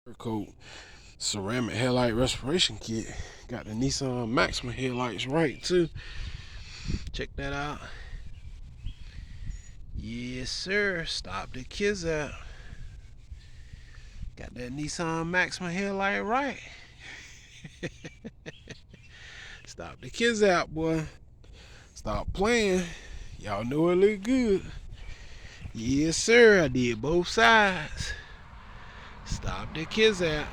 Cerakote ceramic headlight restoration kit. Got the Nissan Maxima headlights right too. Check that out. Yes sir, stop the kids out. Got that Nissan Maxima headlight right. Stop the kids out, boy. Stop playing. Y'all know it look good. Yes sir, I did both sides. Stop the kids out.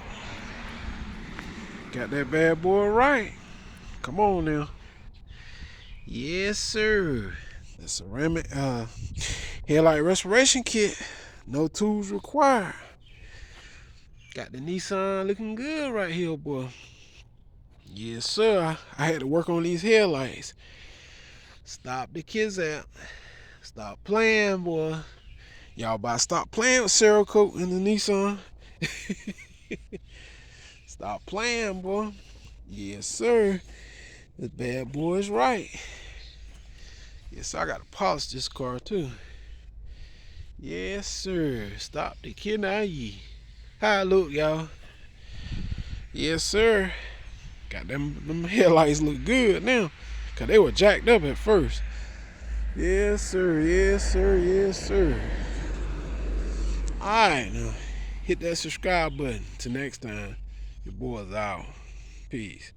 Got that bad boy right. Come on now. Yes sir. The ceramic headlight restoration kit. No tools required. Got the Nissan looking good right here, boy. Yes sir. I had to work on these headlights. Stop the kids out. Stop playing, boy. Y'all about to stop playing with Cerakote in the Nissan. Stop playing, boy. Yes sir. This bad boy is right. Yes, I gotta polish this car too. Yes, sir. Stop the kid now, ye. How I look, y'all? Yes, sir. Got them headlights look good now. Cause they were jacked up at first. Yes, sir. Yes, sir. Yes, sir. Alright, now hit that subscribe button. Till next time, your boy's out. Peace.